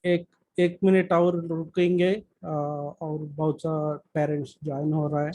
एक एक मिनट और रुकेंगे, और बहुत सा पेरेंट्स ज्वाइन हो रहा है।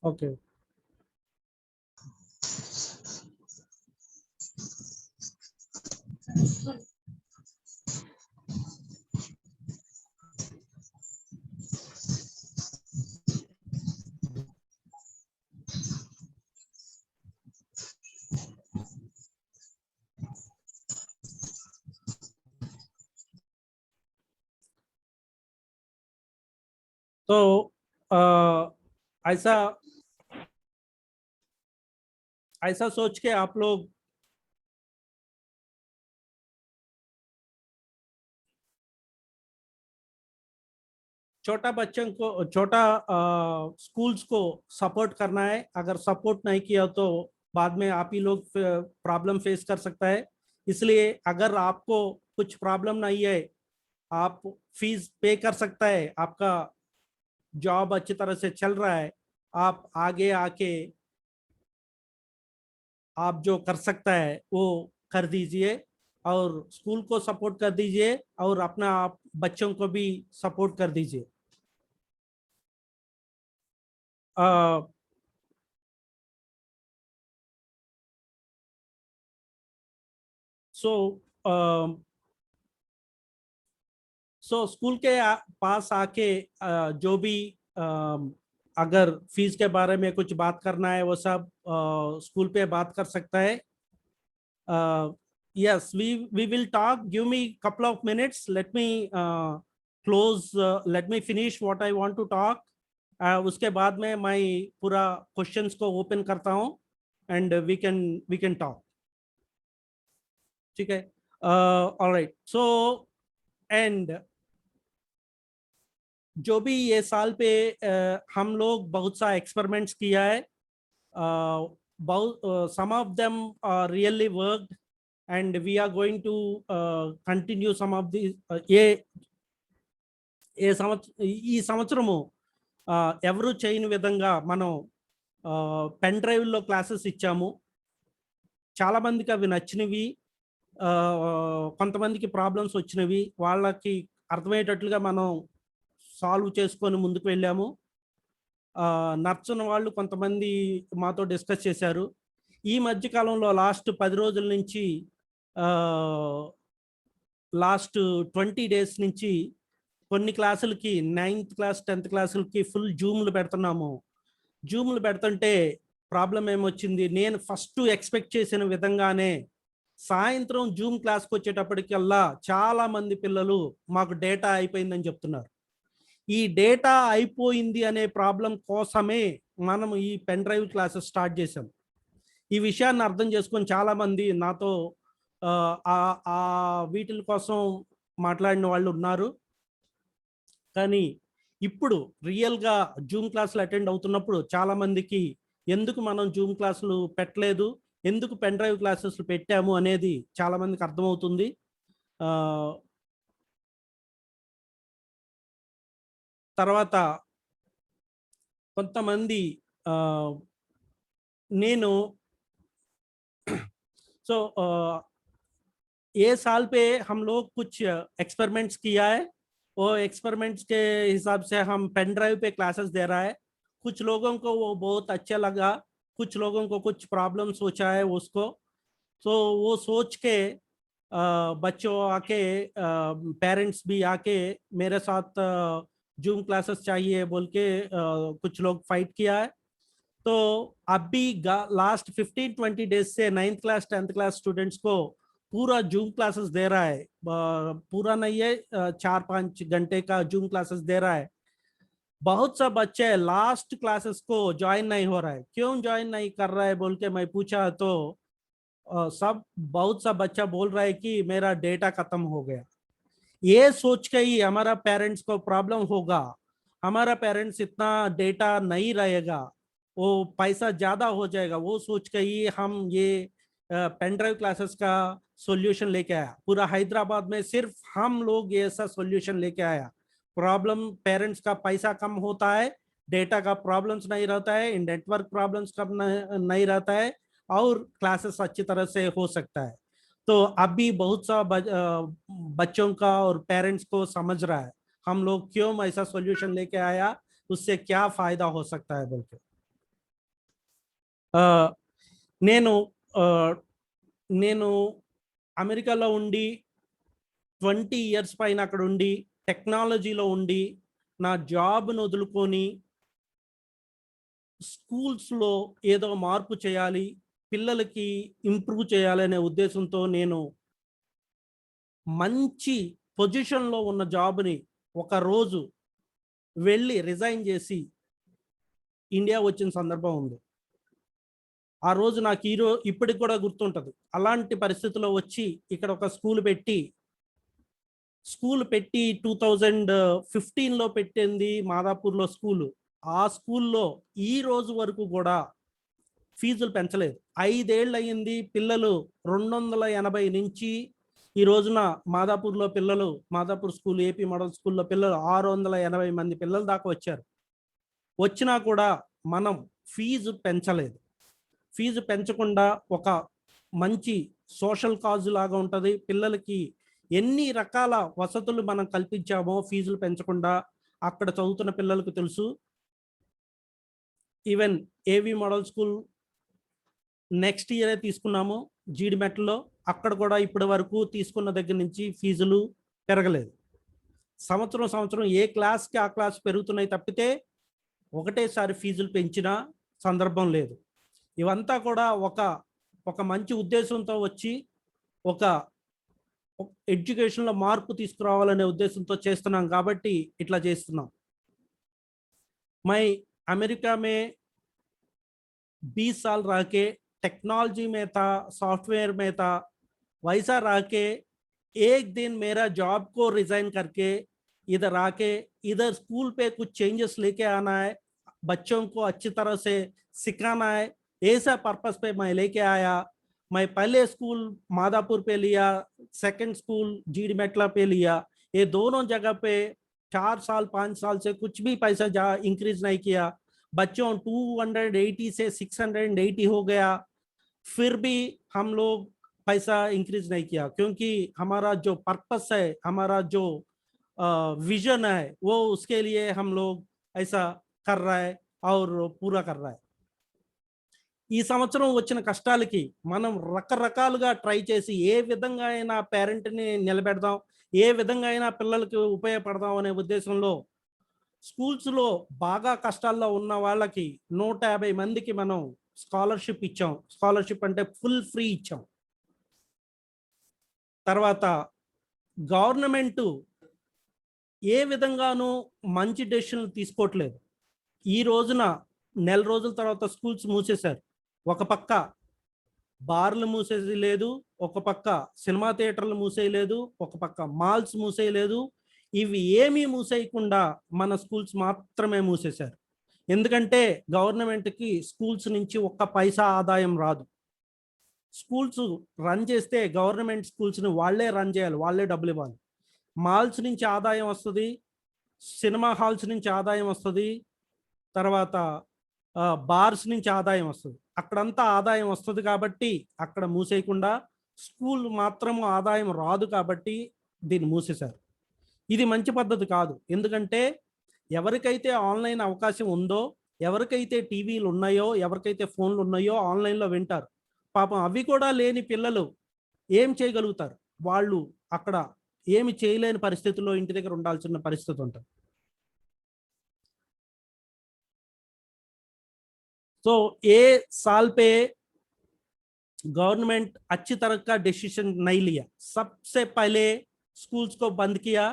ओके। तो ऐसा ऐसा सोच के आप लोग छोटा स्कूल्स को सपोर्ट करना है। अगर सपोर्ट नहीं किया तो बाद में आप ही लोग प्रॉब्लम फेस कर सकता है। इसलिए अगर आपको कुछ प्रॉब्लम नहीं है, आप फीस पे कर सकता है, आपका जॉब अच्छी तरह से चल रहा है, आप आगे आके आप जो कर सकता है वो कर दीजिए, और स्कूल को सपोर्ट कर दीजिए और अपना आप बच्चों को भी सपोर्ट कर दीजिए। सो स्कूल के पास आके जो भी अगर फीस के बारे में कुछ बात करना है वो सब स्कूल पे बात कर सकता है। Yes, we will talk. Give me couple of minutes. Let me close. Let me finish what I want to talk. उसके बाद में मैं पूरा क्वेश्चंस को ओपन करता हूँ, एंड वी कैन टॉक। ठीक है। ऑलराइट। सो एंड जो भी ये साल पे हम लोग बहुत सा एक्सपेरिमेंट्स किया है। बहुत some of them are really worked, and we are going to continue some of these. ఏ ఏ ఈ సంవత్సరము ఎవరు చేయని విధంగా మనం పెన్ డ్రైవ్లో క్లాసెస్ ఇచ్చాము. చాలా మందికి అవి నచ్చినవి, కొంతమందికి ప్రాబ్లమ్స్ వచ్చినవి, వాళ్ళకి అర్థమయ్యేటట్లుగా మనం సాల్వ్ చేసుకొని ముందుకు వెళ్ళాము. నచ్చని వాళ్ళు కొంతమంది మాతో డిస్కస్ చేశారు. ఈ మధ్య కాలంలో లాస్ట్ 10 రోజుల నుంచి, లాస్ట్ 20 డేస్ నుంచి కొన్ని క్లాసులకి 9th క్లాస్ 10th క్లాసులకి ఫుల్ జూమ్లు పెడుతున్నాము. జూమ్లు పెడుతుంటే ప్రాబ్లం ఏమొచ్చింది, నేను ఫస్ట్ ఎక్స్పెక్ట్ చేసిన విధంగానే సాయంత్రం జూమ్ క్లాస్కి వచ్చేటప్పటికల్లా చాలా మంది పిల్లలు మాకు డేటా అయిపోయిందని చెప్తున్నారు. ఈ డేటా అయిపోయింది అనే ప్రాబ్లం కోసమే మనం ఈ పెన్ డ్రైవ్ క్లాసెస్ స్టార్ట్ చేసాం. ఈ విషయాన్ని అర్థం చేసుకొని చాలా మంది నాతో వీటిల కోసం మాట్లాడిన వాళ్ళు ఉన్నారు. కానీ ఇప్పుడు రియల్గా జూమ్ క్లాసులు అటెండ్ అవుతున్నప్పుడు చాలా మందికి ఎందుకు మనం జూమ్ క్లాసులు పెట్టలేదు, ఎందుకు పెన్ డ్రైవ్ క్లాసెస్ పెట్టాము అనేది చాలా మందికి అర్థమవుతుంది. తర్వాత కొంతమంది నేను सो ये साल पे हम लोग कुछ एक्सपेरिमेंट्स किया है। वो एक्सपेरिमेंट्स के हिसाब से हम पेन ड्राइव पे क्लासेस दे रहा है। कुछ लोगों को वो बहुत अच्छा लगा, कुछ लोगों को कुछ प्रॉब्लम सोचा है उसको। तो वो सोच के बच्चों आके, पेरेंट्स भी आके मेरे साथ जूम क्लासेस चाहिए बोल के कुछ लोग फाइट किया है। तो अभी लास्ट 15-20 डेज से 9th class 10th class students को पूरा जूम क्लासेस दे रहा है। पूरा नहीं है, 4-5 घंटे का जूम क्लासेस दे रहा है। बहुत सा बच्चे लास्ट क्लासेस को ज्वाइन नहीं हो रहा है, क्यों ज्वाइन नहीं कर रहा है बोल के मैं पूछा तो सब बहुत सा बच्चा बोल रहा है कि मेरा डेटा खत्म हो गया। ये सोच के ही हमारा पेरेंट्स को प्रॉब्लम होगा, हमारा पेरेंट्स इतना डेटा नहीं रहेगा, वो पैसा ज्यादा हो जाएगा, वो सोच के ही हम ये पेन ड्राइव क्लासेस का सॉल्यूशन लेके आया। पूरा हैदराबाद में सिर्फ हम लोग ये ऐसा सॉल्यूशन लेके आया। प्रॉब्लम पेरेंट्स का पैसा कम होता है, डेटा का प्रॉब्लम्स नहीं रहता है, नेटवर्क प्रॉब्लम्स कम नहीं रहता है, और क्लासेस अच्छी तरह से हो सकता है। तो अभी बहुत सा बच्चों का और पेरेंट्स को समझ रहा है हम लोग क्यों ऐसा सॉल्यूशन लेके आया, उससे क्या फायदा हो सकता है बोल के। నేను నేను అమెరికాలో ఉండి 20 ఇయర్స్ పైన అక్కడ ఉండి టెక్నాలజీలో ఉండి నా జాబ్ను వదులుకొని స్కూల్స్లో ఏదో మార్పు చేయాలి, పిల్లలకి ఇంప్రూవ్ చేయాలనే ఉద్దేశంతో నేను మంచి పొజిషన్లో ఉన్న జాబ్ని ఒక రోజు వెళ్ళి రిజైన్ చేసి ఇండియా వచ్చిన సందర్భం ఉంది. ఆ రోజు నాకు ఇప్పటికి కూడా గుర్తుంటది. అలాంటి పరిస్థితిలో వచ్చి ఇక్కడ ఒక స్కూల్ పెట్టి 2015లో పెట్టింది మాదాపూర్లో స్కూలు. ఆ స్కూల్లో ఈ రోజు వరకు కూడా ఫీజులు పెంచలేదు. 5 ఏళ్ళు అయింది. పిల్లలు 280 నుంచి ఈ రోజున మాదాపూర్లో పిల్లలు, మాదాపూర్ స్కూల్ ఏపీ మోడల్ స్కూల్లో పిల్లలు 680 మంది పిల్లల దాకా వచ్చారు. వచ్చినా కూడా మనం ఫీజు పెంచలేదు. ఫీజు పెంచకుండా ఒక మంచి సోషల్ కాజ్ లాగా ఉంటుంది. పిల్లలకి ఎన్ని రకాల వసతులు మనం కల్పించామో ఫీజులు పెంచకుండా, అక్కడ చదువుతున్న పిల్లలకు తెలుసు. ఈవెన్ ఏవి మోడల్ స్కూల్ నెక్స్ట్ ఇయరే తీసుకున్నాము జీడిమెట్లో, అక్కడ కూడా ఇప్పటి వరకు తీసుకున్న దగ్గర నుంచి ఫీజులు పెరగలేదు. సంవత్సరం ఏ క్లాస్కి ఆ క్లాస్ పెరుగుతున్నాయి తప్పితే ఒకటేసారి ఫీజులు పెంచిన సందర్భం లేదు. ఇవంతా కూడా ఒక మంచి ఉద్దేశంతో వచ్చి ఒక ఎడ్యుకేషన్లో మార్పు తీసుకురావాలనే ఉద్దేశంతో చేస్తున్నాం కాబట్టి ఇట్లా చేస్తున్నాం. मैं अमेरिका में 20 साल रह के टेक्नोलॉजी में था, सॉफ्टवेयर में था, वैसा रह के एक दिन मेरा जॉब को रिजाइन करके इधर आके इधर स्कूल पे कुछ चेंजेस लेके आना है, बच्चों को अच्छी तरह से सिखाना है, ऐसा पर्पस पे मैं लेके आया। मैं पहले स्कूल मादापुर पे लिया, सेकंड स्कूल जीडी मेटला पे लिया। ये दोनों जगह पे 4 साल 5 साल से कुछ भी पैसा इंक्रीज नहीं किया। बच्चों 280 से 680 हो गया, फिर भी हम लोग पैसा इंक्रीज नहीं किया, क्योंकि हमारा जो पर्पस है, हमारा जो विजन है, वो उसके लिए हम लोग ऐसा कर रहा है और पूरा कर रहा है। ఈ సంవత్సరం వచ్చిన కష్టాలకి మనం రకరకాలుగా ట్రై చేసి ఏ విధంగా అయినా పేరెంట్ని నిలబెడదాం, ఏ విధంగా అయినా పిల్లలకి ఉపయోగపడదాం అనే ఉద్దేశంలో స్కూల్స్లో బాగా కష్టాల్లో ఉన్న వాళ్ళకి 150 మందికి మనం స్కాలర్షిప్ ఇచ్చాం. స్కాలర్షిప్ అంటే ఫుల్ ఫ్రీ ఇచ్చాం. తర్వాత గవర్నమెంట్ ఏ విధంగానూ మంచి డెసిషన్లు తీసుకోవట్లేదు. ఈ రోజున నెల రోజుల తర్వాత స్కూల్స్ మూసేశారు. ఒక పక్క బార్లు మూసేది లేదు, ఒక పక్క సినిమా థియేటర్లు మూసేయలేదు, ఒక పక్క మాల్స్ మూసేయలేదు. ఇవి ఏమీ మూసేయకుండా మన స్కూల్స్ మాత్రమే మూసేశారు. ఎందుకంటే గవర్నమెంట్కి స్కూల్స్ నుంచి ఒక్క పైసా ఆదాయం రాదు. స్కూల్స్ రన్ చేస్తే గవర్నమెంట్ స్కూల్స్ని వాళ్ళే రన్ చేయాలి, వాళ్ళే డబ్బులు ఇవ్వాలి. మాల్స్ నుంచి ఆదాయం వస్తుంది, సినిమా హాల్స్ నుంచి ఆదాయం వస్తుంది, తర్వాత బార్స్ నుంచి ఆదాయం వస్తుంది. అక్కడంతా ఆదాయం వస్తుంది కాబట్టి అక్కడ మూసేయకుండా, స్కూల్ మాత్రం ఆదాయం రాదు కాబట్టి దీన్ని మూసేశారు. ఇది మంచి పద్ధతి కాదు. ఎందుకంటే ఎవరికైతే ఆన్లైన్ అవకాశం ఉందో, ఎవరికైతే టీవీలు ఉన్నాయో, ఎవరికైతే ఫోన్లు ఉన్నాయో ఆన్లైన్లో వింటారు. పాపం అవి కూడా లేని పిల్లలు ఏం చేయగలుగుతారు? వాళ్ళు అక్కడ ఏమి చేయలేని పరిస్థితుల్లో ఇంటి దగ్గర ఉండాల్సిన పరిస్థితి ఉంటుంది. तो ये साल पे गवर्नमेंट अच्छी तरह का डिसीजन नहीं लिया। सबसे पहले स्कूल्स को बंद किया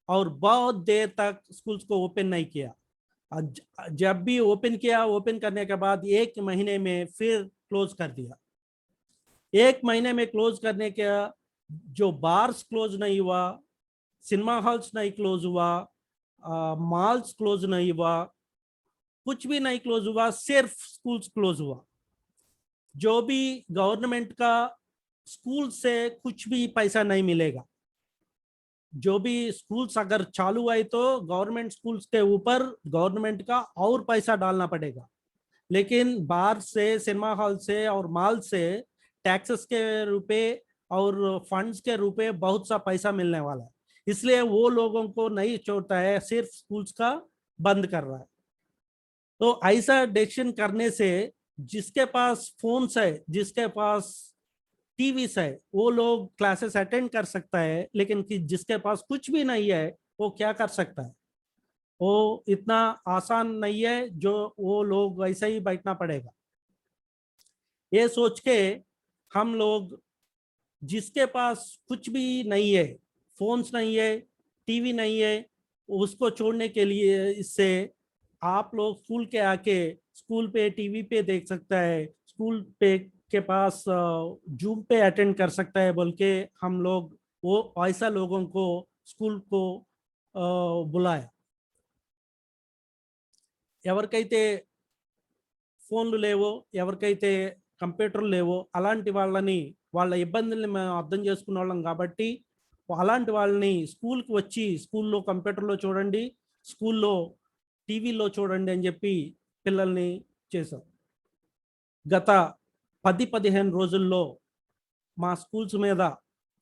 और बहुत देर तक स्कूल्स को ओपन नहीं किया। जब भी ओपन किया, ओपन करने के बाद 1 महीने में फिर क्लोज कर दिया। 1 महीने में क्लोज करने के जो बार्स क्लोज नहीं हुआ, सिनेमा हॉल्स नहीं क्लोज हुआ, मॉल्स क्लोज नहीं हुआ, कुछ भी नहीं क्लोज हुआ, सिर्फ स्कूल्स क्लोज हुआ। जो भी गवर्नमेंट का स्कूल से कुछ भी पैसा नहीं मिलेगा। जो भी स्कूल्स अगर चालू आए तो गवर्नमेंट स्कूल्स के ऊपर गवर्नमेंट का और पैसा डालना पड़ेगा, लेकिन बाहर से, सिनेमा हॉल से और मॉल से टैक्सेस के रुपए और फंड्स के रुपए बहुत सा पैसा मिलने वाला है, इसलिए वो लोगों को नहीं छोड़ता है, सिर्फ स्कूल्स का बंद कर रहा है। तो ऐसा डिसीजन करने से जिसके पास फोन्स है, जिसके पास टीवीस है, वो लोग क्लासेस अटेंड कर सकता है, लेकिन कि जिसके पास कुछ भी नहीं है वो क्या कर सकता है? वो इतना आसान नहीं है, जो वो लोग वैसे ही बैठना पड़ेगा। ये सोच के हम लोग, जिसके पास कुछ भी नहीं है, फोन्स नहीं है, टीवी नहीं है, उसको छोड़ने के लिए इससे आप लोग स्कूल के आके स्कूल पे टीवी पे देख सकता है, स्कूल पे के पास जूम पे अटेंड कर सकता है बोल के हम लोग वो ऐसा लोगों को स्कूल को बुलाया। ఎవరికైతే ఫోన్లు లేవో, ఎవరికైతే కంప్యూటర్లు లేవో అలాంటి వాళ్ళని, వాళ్ళ ఇబ్బందుల్ని మేము అర్థం చేసుకున్న వాళ్ళం కాబట్టి అలాంటి వాళ్ళని స్కూల్కి వచ్చి స్కూల్లో కంప్యూటర్లో చూడండి, స్కూల్లో టీవీలో చూడండి అని చెప్పి పిల్లల్ని చేశాం. గత 10-15 రోజుల్లో మా స్కూల్స్ మీద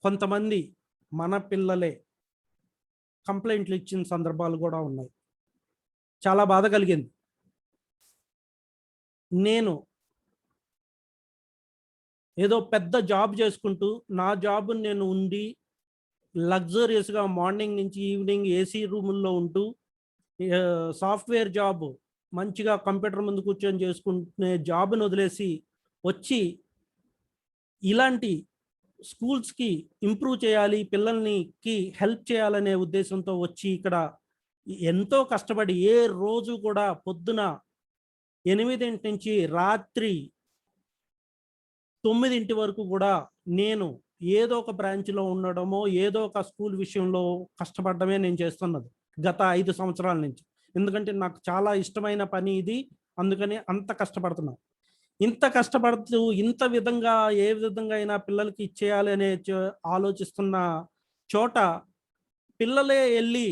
కొంతమంది మన పిల్లలే కంప్లైంట్లు ఇచ్చిన సందర్భాలు కూడా ఉన్నాయి. చాలా బాధ కలిగింది. నేను ఏదో పెద్ద జాబ్ చేసుకుంటూ నా జాబ్ నేను ఉండి లగ్జరియస్గా మార్నింగ్ నుంచి ఈవినింగ్ ఏసీ రూముల్లో ఉంటూ సాఫ్ట్వేర్ జాబ్ మంచిగా కంప్యూటర్ ముందు కూర్చొని చేసుకునే జాబ్ను వదిలేసి వచ్చి ఇలాంటి స్కూల్స్కి ఇంప్రూవ్ చేయాలి, పిల్లల్నికి హెల్ప్ చేయాలనే ఉద్దేశంతో వచ్చి ఇక్కడ ఎంతో కష్టపడి ఏ రోజు కూడా పొద్దున 8 నుంచి రాత్రి 9 వరకు కూడా నేను ఏదో ఒక బ్రాంచ్లో ఉండడమో, ఏదో ఒక స్కూల్ విషయంలో కష్టపడడమే నేను చేస్తున్నది గత 5 సంవత్సరాల నుంచి. ఎందుకంటే నాకు చాలా ఇష్టమైన పని ఇది, అందుకని అంత కష్టపడుతున్నాను. ఇంత కష్టపడుతూ ఇంత విధంగా ఏ విధంగా అయినా పిల్లలకి ఇచ్చేయాలి అనే ఆలోచిస్తున్న చోట పిల్లలే వెళ్ళి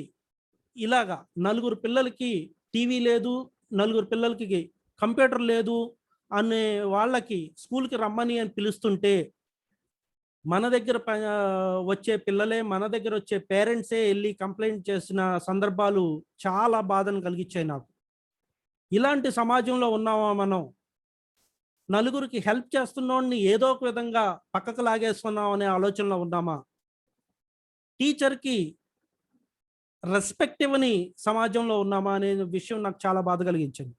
ఇలాగా నలుగురు పిల్లలకి టీవీ లేదు, నలుగురు పిల్లలకి కంప్యూటర్ లేదు అనే వాళ్ళకి స్కూల్కి రమ్మని అని పిలుస్తుంటే మన దగ్గర వచ్చే పిల్లలే, మన దగ్గర వచ్చే పేరెంట్సే వెళ్ళి కంప్లైంట్ చేసిన సందర్భాలు చాలా బాధను కలిగించాయి నాకు. ఇలాంటి సమాజంలో ఉన్నామా మనం? నలుగురికి హెల్ప్ చేస్తున్నోడిని ఏదో ఒక విధంగా పక్కకు లాగేస్తున్నాం అనే ఆలోచనలో ఉన్నామా? టీచర్కి రెస్పెక్ట్ ఇవ్వని సమాజంలో ఉన్నామా అనే విషయం నాకు చాలా బాధ కలిగించింది.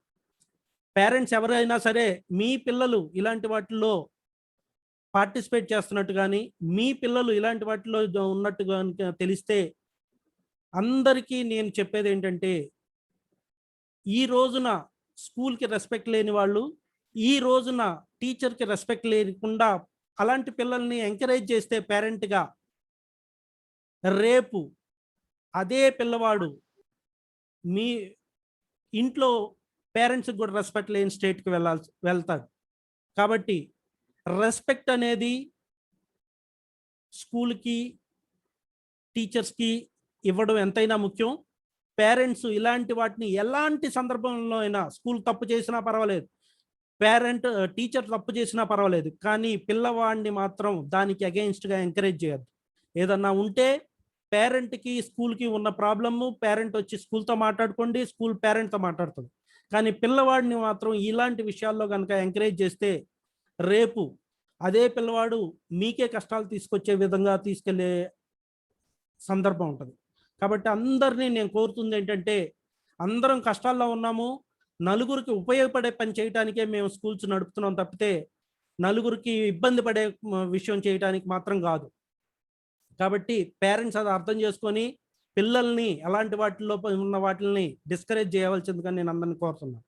పేరెంట్స్ ఎవరైనా సరే మీ పిల్లలు ఇలాంటి వాటిల్లో పార్టిసిపేట్ చేస్తున్నట్టు కానీ, మీ పిల్లలు ఇలాంటి వాటిలో ఉన్నట్టుగా తెలిస్తే అందరికీ నేను చెప్పేది ఏంటంటే, ఈ రోజున స్కూల్కి రెస్పెక్ట్ లేని వాళ్ళు, ఈ రోజున టీచర్కి రెస్పెక్ట్ లేకుండా అలాంటి పిల్లల్ని ఎంకరేజ్ చేస్తే పేరెంట్గా, రేపు అదే పిల్లవాడు మీ ఇంట్లో పేరెంట్స్కి కూడా రెస్పెక్ట్ లేని స్టేట్కి వెళ్తాడు. కాబట్టి రెస్పెక్ట్ అనేది స్కూల్కి, టీచర్స్కి ఇవ్వడం ఎంతైనా ముఖ్యం. పేరెంట్స్ ఇలాంటి వాటిని ఎలాంటి సందర్భంలో అయినా, స్కూల్ తప్పు చేసినా పర్వాలేదు, టీచర్ తప్పు చేసినా పర్వాలేదు, కానీ పిల్లవాడిని మాత్రం దానికి అగెయిన్స్ట్గా ఎంకరేజ్ చేయొద్దు. ఏదన్నా ఉంటే పేరెంట్కి స్కూల్కి ఉన్న ప్రాబ్లము పేరెంట్ వచ్చి స్కూల్తో మాట్లాడుకోండి, స్కూల్ పేరెంట్తో మాట్లాడుతుంది. కానీ పిల్లవాడిని మాత్రం ఇలాంటి విషయాల్లో కనుక ఎంకరేజ్ చేస్తే రేపు అదే పిల్లవాడు మీకే కష్టాలు తీసుకొచ్చే విధంగా తీసుకెళ్లే సందర్భం ఉంటుంది. కాబట్టి అందరినీ నేను కోరుతుంది ఏంటంటే, అందరం కష్టాల్లో ఉన్నాము, నలుగురికి ఉపయోగపడే పని చేయడానికే మేము స్కూల్స్ నడుపుతున్నాం తప్పితే నలుగురికి ఇబ్బంది పడే విషయం చేయడానికి మాత్రం కాదు. కాబట్టి పేరెంట్స్ అది అర్థం చేసుకొని పిల్లల్ని అలాంటి వాటిలో ఉన్న వాటిని డిస్కరేజ్ చేయవలసిందిగా నేను అందరిని కోరుతున్నాను.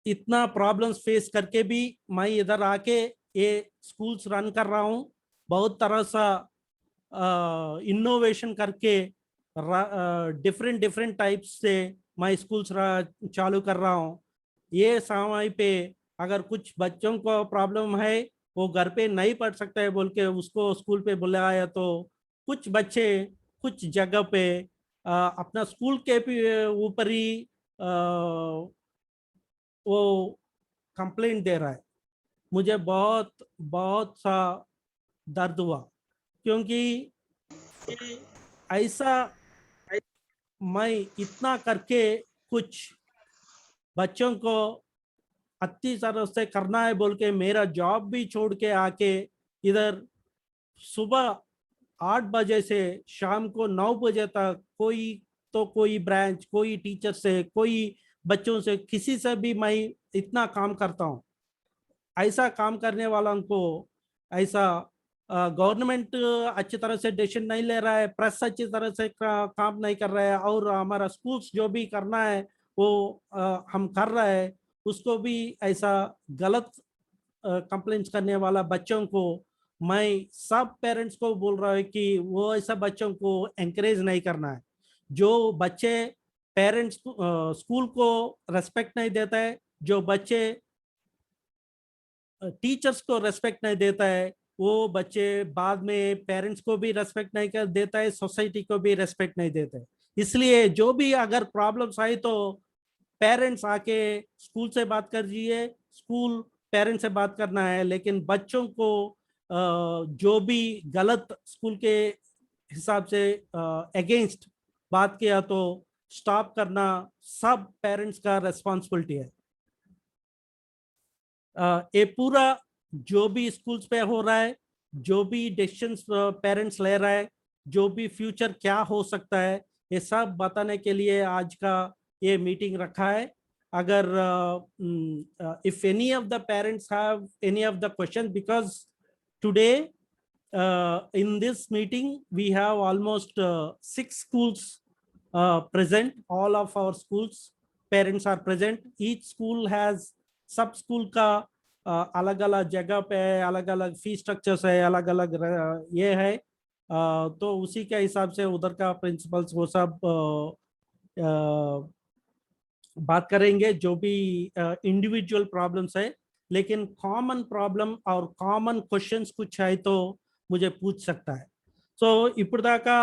इतना प्रॉब्लम्स फेस करके भी मैं इधर आके ये स्कूल्स रन कर रहा हूँ. बहुत तरह सा इनोवेशन करके डिफरेंट टाइप्स से मैं स्कूल्स चालू कर रहा हूँ. ये समय पे अगर कुछ बच्चों को प्रॉब्लम है, वो घर पे नहीं पढ़ सकता है बोल के उसको स्कूल पे बुलाया, तो कुछ बच्चे कुछ जगह पे अपना स्कूल के ऊपर ही वो कंप्लेंट दे रहा है. मुझे बहुत सा दर्द हुआ, क्योंकि ऐसा मैं इतना करके कुछ बच्चों को अच्छी तरह से करना है बोल के मेरा जॉब भी छोड़ के आके इधर सुबह 8 बजे से शाम को 9 बजे तक कोई ब्रांच, कोई टीचर से, कोई बच्चों से, किसी से भी मैं इतना काम करता हूँ. ऐसा काम करने वालों को ऐसा गवर्नमेंट अच्छी तरह से डिसीजन नहीं ले रहा है, प्रेस अच्छी तरह से काम नहीं कर रहा है, और हमारा स्कूल्स जो भी करना है वो हम कर रहे हैं. उसको भी ऐसा गलत कंप्लेंट्स करने वाला बच्चों को मैं सब पेरेंट्स को बोल रहा हूँ कि वो ऐसा बच्चों को एनकरेज नहीं करना है. जो बच्चे पेरेंट्स स्कूल को रेस्पेक्ट नहीं देता है, जो बच्चे टीचर्स को रेस्पेक्ट नहीं देता है, वो बच्चे बाद में पेरेंट्स को भी रेस्पेक्ट नहीं कर देता है, सोसाइटी को भी रेस्पेक्ट नहीं देता है. इसलिए जो भी अगर प्रॉब्लम्स आई तो पेरेंट्स आके स्कूल से बात करिए, स्कूल पेरेंट्स से बात करना है, लेकिन बच्चों को जो भी गलत स्कूल के हिसाब से अगेंस्ट बात किया तो स्टॉप करना सब पेरेंट्स का रेस्पॉन्सिबिलिटी है. ये पूरा जो भी स्कूल्स पे हो रहा है, जो भी डिसीजंस पेरेंट्स ले रहा है, जो भी फ्यूचर क्या हो सकता है, ये सब बताने के लिए आज का ये मीटिंग रखा है. अगर if any of the parents have any of the questions, because today in this meeting we have almost 6 schools present. All of our schools parents are present. Each school has सब school का अलग अलग जगह पे अलग अलग फी structures है, अलग अलग ये है. तो उसी के हिसाब से उधर का प्रिंसिपल्स वो सब बात करेंगे जो भी इंडिविजुअल प्रॉब्लम्स है. लेकिन कॉमन प्रॉब्लम और कॉमन क्वेश्चंस कुछ है तो मुझे पूछ सकता है. సో ఇప్పుడు దాకా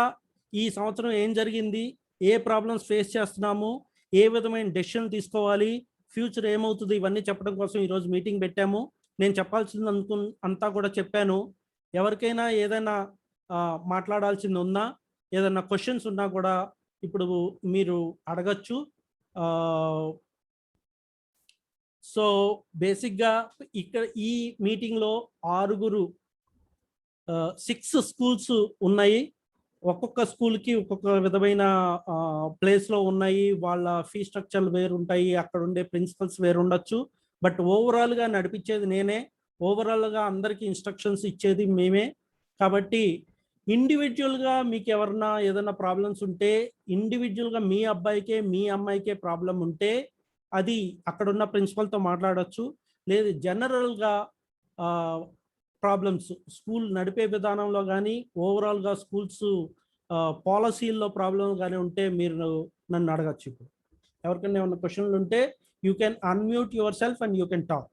ఈ సంవత్సరం ఏం జరిగింది, ఏ ప్రాబ్లమ్స్ ఫేస్ చేస్తున్నాము, ఏ విధమైన డెసిషన్ తీసుకోవాలి, ఫ్యూచర్ ఏమవుతుంది, ఇవన్నీ చెప్పడం కోసం ఈరోజు మీటింగ్ పెట్టాము. నేను చెప్పాల్సింది అంతా కూడా చెప్పాను. ఎవరికైనా ఏదైనా మాట్లాడాల్సింది ఉన్నా, ఏదైనా క్వశ్చన్స్ ఉన్నా కూడా ఇప్పుడు మీరు అడగచ్చు. సో బేసిక్గా ఇక్కడ ఈ మీటింగ్లో 6 స్కూల్స్ ఉన్నాయి. ఒక్కొక్క స్కూల్కి ఒక్కొక్క విధమైన ప్లేస్లో ఉన్నాయి. వాళ్ళ ఫీ స్ట్రక్చర్లు వేరు ఉంటాయి, అక్కడ ఉండే ప్రిన్సిపల్స్ వేరు ఉండొచ్చు. బట్ ఓవరాల్గా నడిపించేది నేనే, ఓవరాల్గా అందరికీ ఇన్స్ట్రక్షన్స్ ఇచ్చేది మేమే. కాబట్టి ఇండివిజువల్గా మీకు ఎవరన్నా ఏదైనా ప్రాబ్లమ్స్ ఉంటే, ఇండివిజువల్గా మీ అబ్బాయికే మీ అమ్మాయికే ప్రాబ్లం ఉంటే అది అక్కడున్న ప్రిన్సిపల్తో మాట్లాడచ్చు. లేదు జనరల్గా ప్రాబ్లమ్స్ స్కూల్ నడిపే విధానంలో కానీ ఓవరాల్గా స్కూల్స్ పాలసీల్లో ప్రాబ్లం కానీ ఉంటే మీరు నన్ను అడగచ్చు. ఇప్పుడు ఎవరికైనా ఏమైనా క్వశ్చన్లు ఉంటే you can unmute your self and you can talk.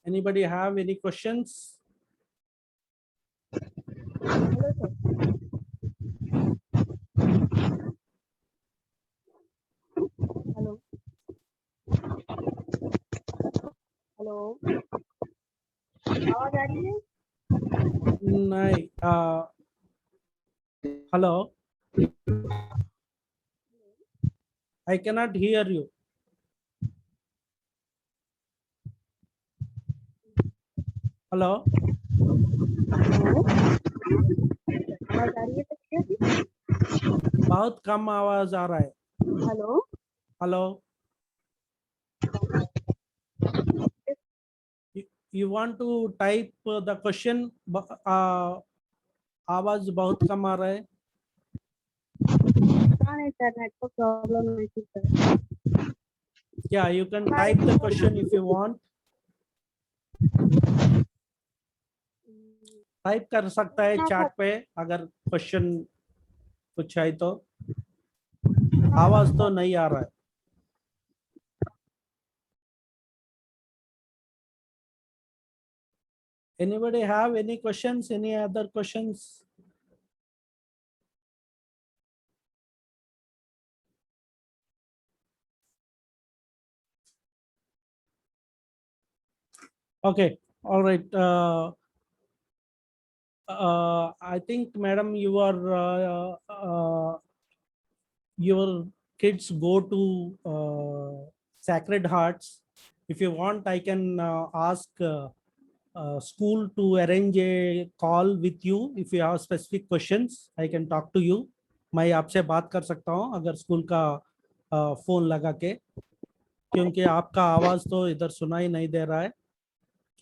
Anybody have any questions? Hello, sir. Hello. Hello. आवाज आ रही है? नहीं. Hello. I cannot hear you. Hello. आवाज आ रही है? बहुत कम आवाज आ रहा है. Hello. Hello. You want to type the question? आवाज बहुत कम आ रहा है. नहीं सर, नेटवर्क प्रॉब्लम नहीं थी sir. Yeah, you can type the question if you want. Type कर सकता है चैट पे अगर क्वेश्चन कुछ है तो. आवाज तो नहीं आ रहा है. Anybody have any questions? Any other questions? Okay, all right. I think, madam, your kids go to Sacred Hearts. If you want, I can ask school to arrange a call with you. If you have specific questions, I can talk to you. मैं आपसे बात कर सकता हूँ अगर school का phone लगा के, क्योंकि आपका आवाज तो इधर सुनाई नहीं दे रहा है.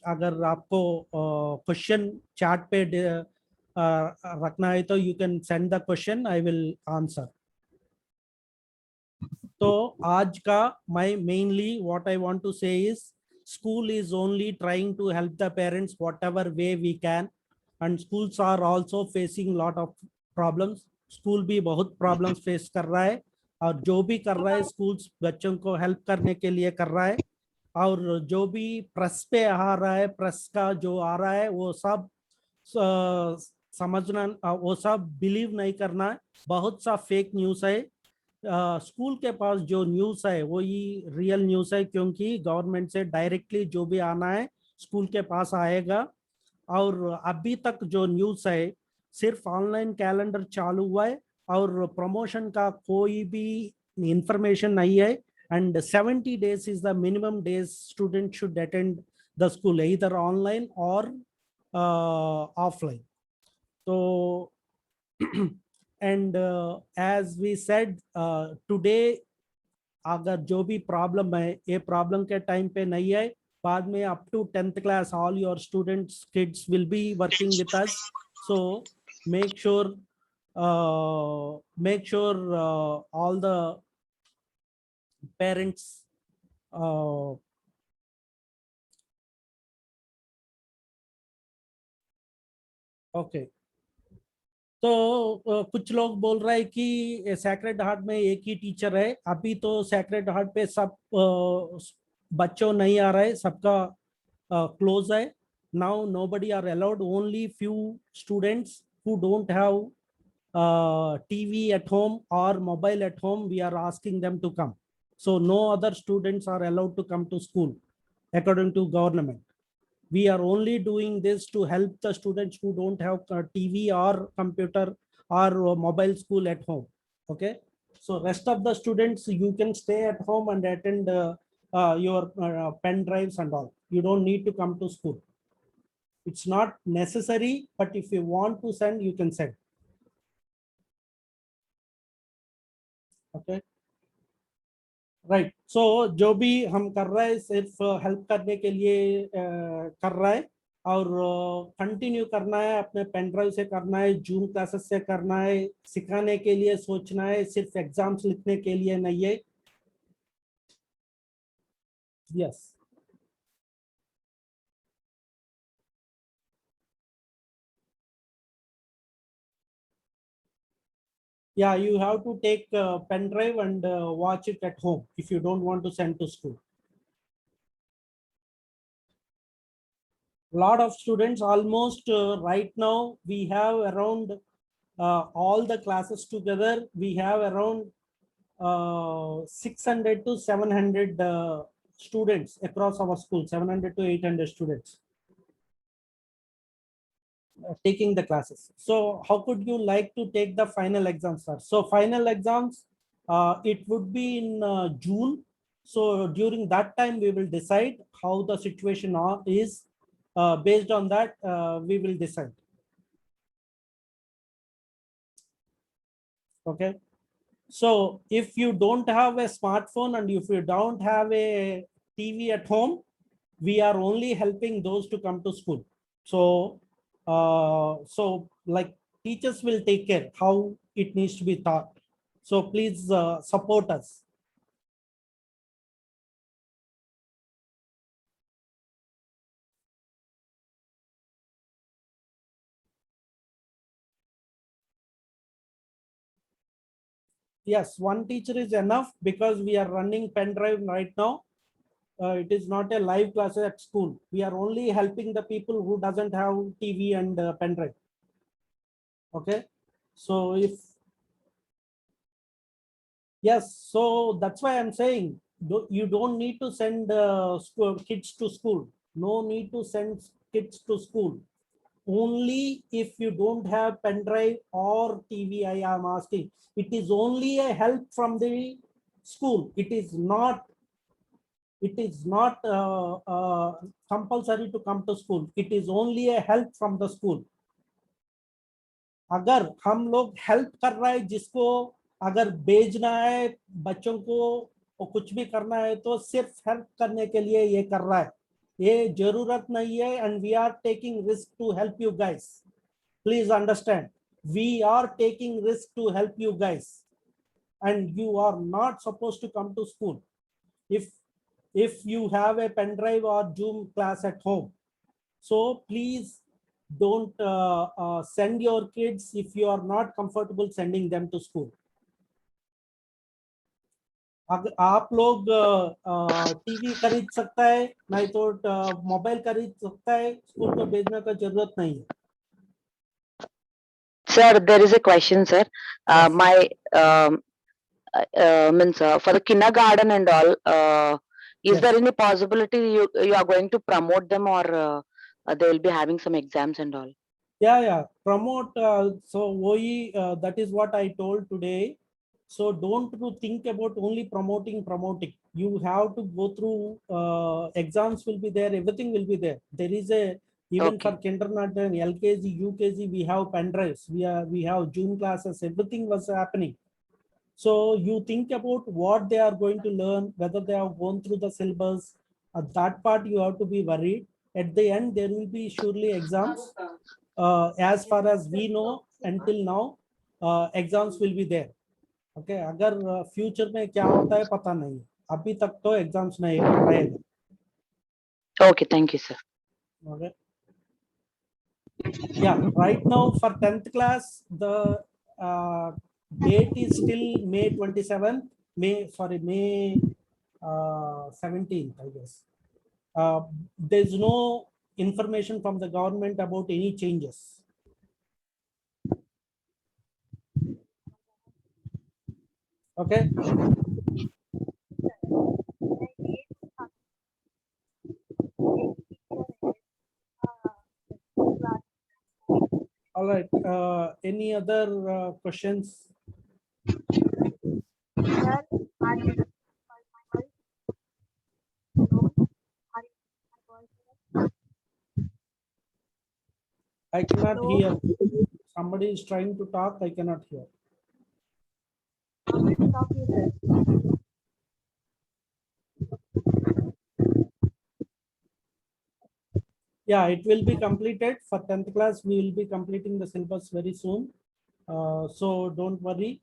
अगर आपको क्वेश्चन चैट पे रखना है तो you can send the question, I will answer. तो आज का मैं mainly what I want to say is school is only trying to help the parents whatever way we can, and schools are also facing lot of problems. School भी बहुत problems face कर रहा है, और जो भी कर रहा है स्कूल्स बच्चों को हेल्प करने के लिए कर रहा है. और जो भी प्रेस पे आ रहा है, प्रेस का जो आ रहा है वो सब समझना, वो सब बिलीव नहीं करना है. बहुत सा फेक न्यूज़ है. स्कूल के पास जो न्यूज़ है वो ही रियल न्यूज़ है, क्योंकि गवर्नमेंट से डायरेक्टली जो भी आना है स्कूल के पास आएगा. और अभी तक जो न्यूज़ है सिर्फ ऑनलाइन कैलेंडर चालू हुआ है और प्रमोशन का कोई भी इंफॉर्मेशन नहीं है. and 70 days is the minimum days student should attend the school, either online or offline. So and as we said today, अगर जो भी प्रॉब्लम है ये प्रॉब्लम के टाइम पे नहीं है, बाद में up to 10th class all your students kids will be working with us. So make sure all the parents okay. तो कुछ लोग बोल रहे हैं कि सैक्रेड हार्ट में एक ही टीचर है. अभी तो सैक्रेड हार्ट पे सब बच्चों नहीं आ रहे, सबका क्लोज है. Now nobody are allowed, only few students who don't have TV at home or mobile at home, we are asking them to come. So no other students are allowed to come to school according to government. We are only doing this to help the students who don't have TV or computer or mobile school at home. Okay, so rest of the students you can stay at home and attend your pen drives and all. You don't need to come to school. It's not necessary, but if you want to send, you can send. Okay, right. So जो भी हम कर रहे हैं सिर्फ help करने के लिए कर रहा है, और कंटिन्यू करना है. अपने पेन ड्राइव से करना है, जूम क्लासेस से करना है, सिखाने के लिए सोचना है, सिर्फ एग्जाम्स लिखने के लिए नहीं है. Yes. Yeah, you have to take pen drive and watch it at home if you don't want to send to school. Lot of students, almost right now we have around all the classes together, we have around 600 to 700 students across our school. 700 to 800 students taking the classes. So how could you like to take the final exams, sir? So final exams, it would be in June. So during that time we will decide how the situation is. Based on that we will decide. Okay. So if you don't have a smartphone and if you don't have a TV at home, we are only helping those to come to school. So, so like teachers will take care how it needs to be taught. So please support us. Yes, one teacher is enough because we are running pen drive right now. It is not a live class at school. We are only helping the people who doesn't have TV and pen drive. Okay, so if yes, so that's why I'm saying you don't need to send kids to school. No need to send kids to school. Only if you don't have pen drive or TV, I am asking. It is only a help from the school. It is not. It is not compulsory to come to school. It is only a help from the school. अगर हम लोग help कर रहा है जिसको अगर भेजना है बच्चों को और कुछ भी करना है तो सिर्फ हेल्प करने के लिए ये कर रहा है, ये जरूरत नहीं है. And we are taking risk to help you guys. Please understand, we are taking risk to help you guys and you are not supposed to come to school if you have a pen drive or Zoom class at home. So please don't send your kids if you are not comfortable sending them to school. आप लोग TV खरीद सकता है, नहीं तो mobile खरीद सकता है, स्कूल को भेजने का जरूरत नहीं है. Sir, there is a question, sir. Yes. My means for the kindergarten and all, is Yes. there any possibility you are going to promote them, or they will be having some exams and all? Yeah, promote. So OE, that is what I told today. So don't think about only promoting. You have to go through exams will be there, everything will be there. There is a even Okay. for kindergarten, LKG, UKG, we have pen drives, we have Zoom classes, everything was happening. So you think about what they are going to learn, whether they have gone through the syllabus. At that part you have to be worried. At the end there will be surely exams. As far as we know until now, exams will be there. Okay, अगर future में क्या होता है पता नहीं, अभी तक तो एग्जाम्स नहीं रहेगा. Okay, thank you, sir. Okay. Yeah, right now for 10th class the date is still May 27th. May 17th, I guess. There's no information from the government about any changes. Okay. All right. Any other questions? I cannot hear. Somebody is trying to talk. I cannot hear. Yeah, it will be completed for 10th class. We will be completing the syllabus very soon. So don't worry,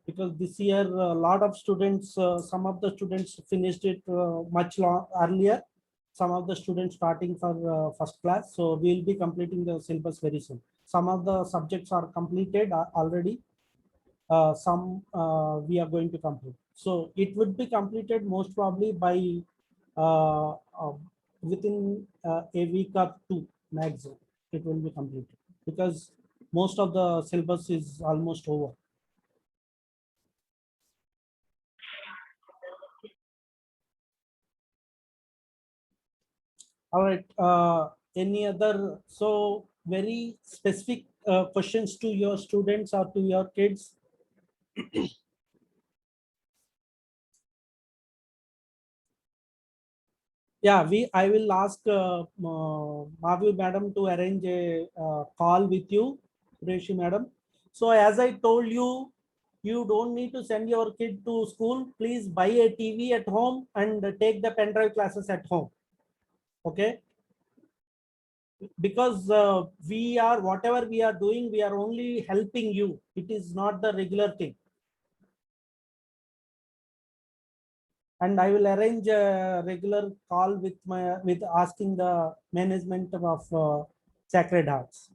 because this year a lot of students, some of the students finished it much earlier. Some of the students starting for first class. So we will be completing the syllabus very soon. Some of the subjects are completed already. Some we are going to complete. So it would be completed most probably by within a week or two maximum. It will be completed because most of the syllabus is almost over. All right. Any other? So very specific questions to your students or to your kids? Yeah, I will ask Mahavi madam to arrange a call with you, Reshi madam. So as I told you, You don't need to send your kid to school. Please buy a TV at home and take the pen drive classes at home. Okay. Because we are, whatever we are doing, we are only helping you. It is not the regular thing. And I will arrange a regular call with asking the management of Sacred Hearts.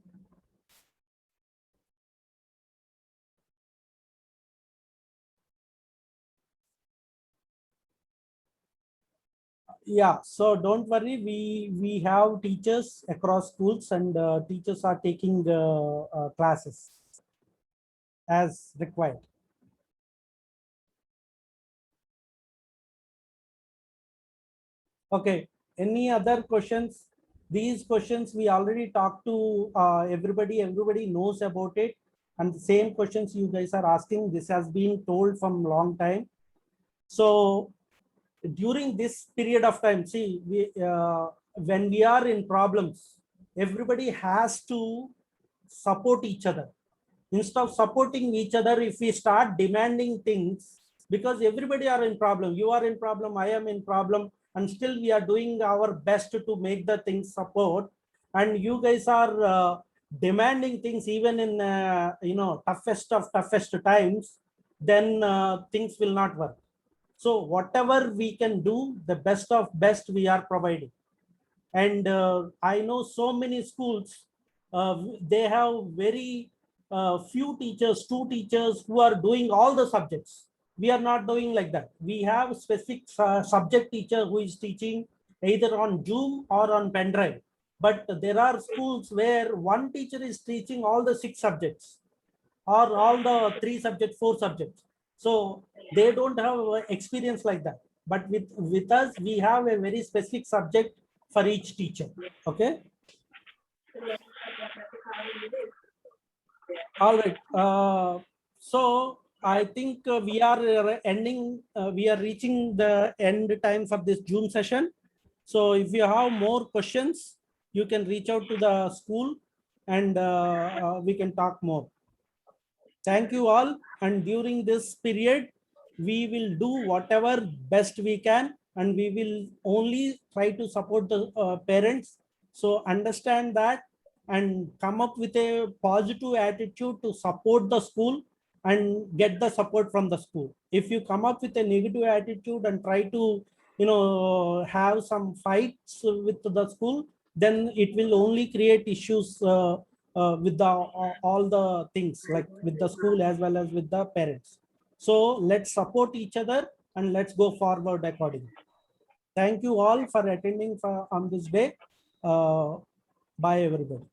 Yeah, so don't worry, we have teachers across schools, and teachers are taking classes as required. Okay, any other questions? These questions we already talked to everybody knows about it, and the same questions you guys are asking, this has been told from long time. So during this period of time, see, when we are in problems, everybody has to support each other. Instead of supporting each other, if we start demanding things, because everybody are in problem, you are in problem, I am in problem, and still we are doing our best to make the things support, and you guys are demanding things even in toughest of toughest times, then things will not work. So whatever we can do, the best of best we are providing. And I know so many schools, they have very few teachers, 2 teachers who are doing all the subjects. We are not doing like that. We have specific subject teacher who is teaching either on Zoom or on pen drive. But there are schools where one teacher is teaching all the 6 subjects or all the 3 subjects, 4 subjects. So they don't have experience like that. But with us, we have a very specific subject for each teacher. Okay. All right. So I think we are ending. We are reaching the end time for this Zoom session. So if you have more questions, you can reach out to the school, and we can talk more. Thank you all. And during this period, we will do whatever best we can, and we will only try to support the parents. So understand that and come up with a positive attitude to support the school and get the support from the school. If you come up with a negative attitude and try to have some fights with the school, then it will only create issues with the all the things, like with the school as well as with the parents. So let's support each other and let's go forward accordingly. Thank you all for attending on this day. Bye everybody.